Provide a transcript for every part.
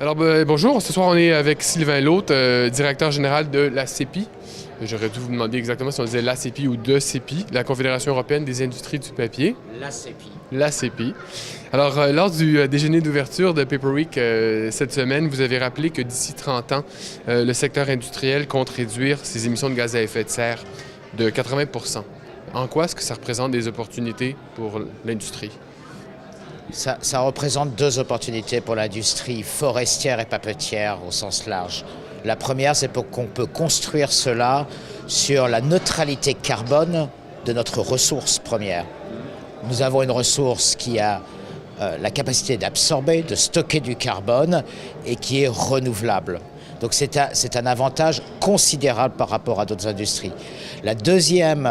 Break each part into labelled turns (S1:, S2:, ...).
S1: Alors, bonjour. Ce soir, on est avec Sylvain L'Hôte, directeur général de la CEPI. J'aurais dû vous demander exactement si on disait la CEPI ou de CEPI, la Confédération européenne des industries du papier.
S2: La CEPI.
S1: La CEPI. Alors, lors du déjeuner d'ouverture de Paper Week cette semaine, vous avez rappelé que d'ici 30 ans, le secteur industriel compte réduire ses émissions de gaz à effet de serre de 80 %. En quoi est-ce que ça représente des opportunités pour l'industrie?
S2: Ça représente deux opportunités pour l'industrie forestière et papetière au sens large. La première, c'est pour qu'on peut construire cela sur la neutralité carbone de notre ressource première. Nous avons une ressource qui a la capacité d'absorber, de stocker du carbone et qui est renouvelable. Donc c'est un avantage considérable par rapport à d'autres industries. La deuxième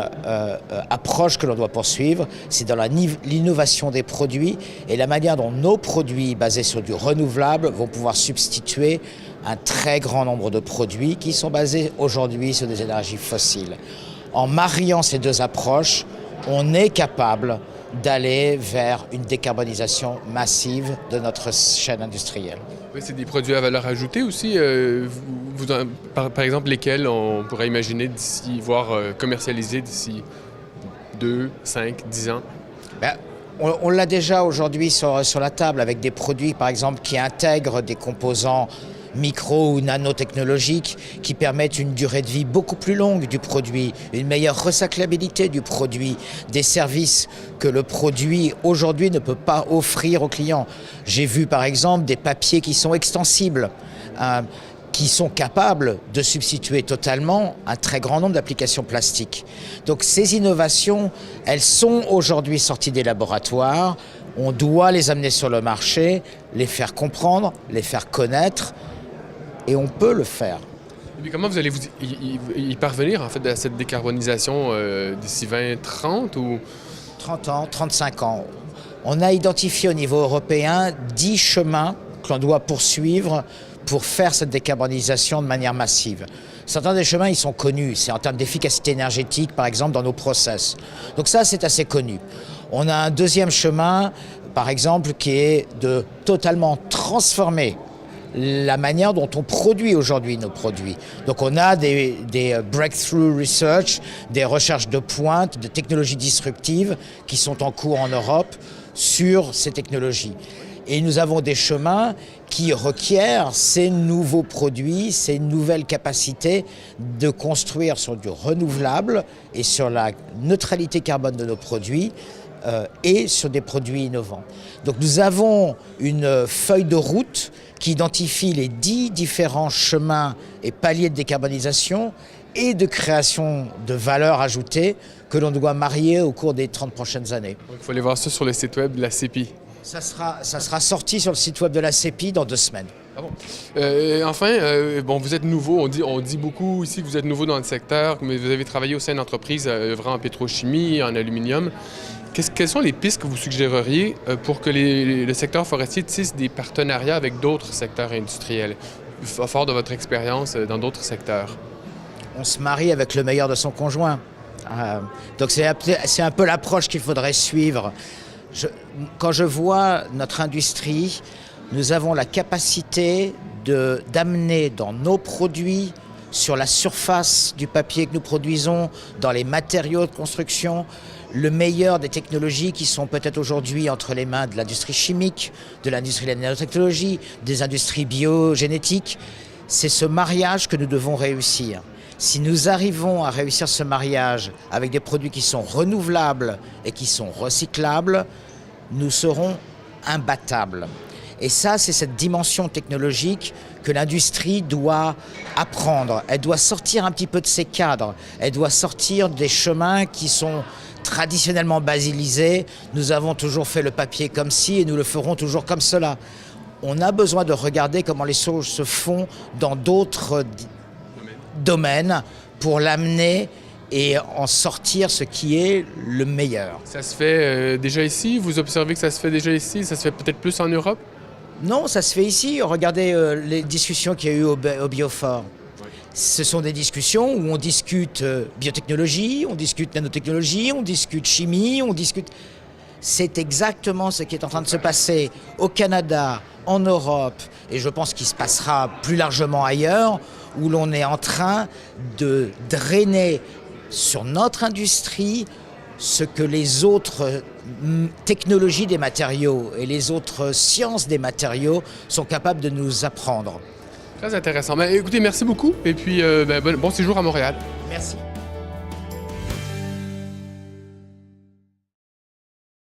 S2: approche que l'on doit poursuivre, c'est dans l'innovation des produits et la manière dont nos produits basés sur du renouvelable vont pouvoir substituer un très grand nombre de produits qui sont basés aujourd'hui sur des énergies fossiles. En mariant ces deux approches, on est capable d'aller vers une décarbonisation massive de notre chaîne industrielle.
S1: Oui, c'est des produits à valeur ajoutée aussi. Par exemple, lesquels on pourrait imaginer d'ici, voire commercialiser d'ici 2, 5, 10 ans?
S2: On l'a déjà aujourd'hui sur la table avec des produits, par exemple, qui intègrent des composants micro ou nanotechnologiques qui permettent une durée de vie beaucoup plus longue du produit, une meilleure recyclabilité du produit, des services que le produit aujourd'hui ne peut pas offrir aux clients. J'ai vu par exemple des papiers qui sont extensibles, qui sont capables de substituer totalement un très grand nombre d'applications plastiques. Donc ces innovations, elles sont aujourd'hui sorties des laboratoires, on doit les amener sur le marché, les faire comprendre, les faire connaître. Et on peut le faire.
S1: Et puis comment vous allez y parvenir en fait à cette décarbonisation d'ici 2030 ou
S2: 30 ans, 35 ans. On a identifié au niveau européen 10 chemins que l'on doit poursuivre pour faire cette décarbonisation de manière massive. Certains des chemins, ils sont connus. C'est en termes d'efficacité énergétique, par exemple, dans nos process. Donc ça, c'est assez connu. On a un deuxième chemin, par exemple, qui est de totalement transformer la manière dont on produit aujourd'hui nos produits. Donc on a des breakthrough research, des recherches de pointe, de technologies disruptives qui sont en cours en Europe sur ces technologies. Et nous avons des chemins qui requièrent ces nouveaux produits, ces nouvelles capacités de construire sur du renouvelable et sur la neutralité carbone de nos produits et sur des produits innovants. Donc nous avons une feuille de route qui identifie les 10 différents chemins et paliers de décarbonisation et de création de valeur ajoutée que l'on doit marier au cours des 30 prochaines années.
S1: il faut aller voir ça sur le site web de la CEPI.
S2: Ça sera sorti sur le site web de la CEPI dans 2 semaines.
S1: Ah bon. Enfin, vous êtes nouveau, on dit beaucoup ici que vous êtes nouveau dans le secteur, mais vous avez travaillé au sein d'entreprises œuvrant en pétrochimie, en aluminium. Quelles sont les pistes que vous suggéreriez pour que le secteur forestier tisse des partenariats avec d'autres secteurs industriels, fort de votre expérience dans d'autres secteurs?
S2: On se marie avec le meilleur de son conjoint. Donc c'est un peu l'approche qu'il faudrait suivre. Quand je vois notre industrie, nous avons la capacité d'amener dans nos produits, sur la surface du papier que nous produisons, dans les matériaux de construction, le meilleur des technologies qui sont peut-être aujourd'hui entre les mains de l'industrie chimique, de l'industrie de la nanotechnologie, des industries biogénétiques. C'est ce mariage que nous devons réussir. Si nous arrivons à réussir ce mariage avec des produits qui sont renouvelables et qui sont recyclables, nous serons imbattables. Et ça, c'est cette dimension technologique que l'industrie doit apprendre. Elle doit sortir un petit peu de ses cadres. Elle doit sortir des chemins qui sont traditionnellement basilisés. Nous avons toujours fait le papier comme ci et nous le ferons toujours comme cela. On a besoin de regarder comment les choses se font dans d'autres domaines pour l'amener et en sortir ce qui est le meilleur.
S1: Ça se fait déjà ici? Vous observez que ça se fait déjà ici? Ça se fait peut-être plus en Europe?
S2: Non, ça se fait ici. Regardez les discussions qu'il y a eu au Biofor. Ouais. Ce sont des discussions où on discute biotechnologie, on discute nanotechnologie, on discute chimie, on discute... C'est exactement ce qui est en train de se passer au Canada, en Europe, et je pense qu'il se passera plus largement ailleurs, où l'on est en train de drainer sur notre industrie ce que les autres technologies des matériaux et les autres sciences des matériaux sont capables de nous apprendre.
S1: Très intéressant. Écoutez, merci beaucoup et puis bon séjour à Montréal.
S2: Merci.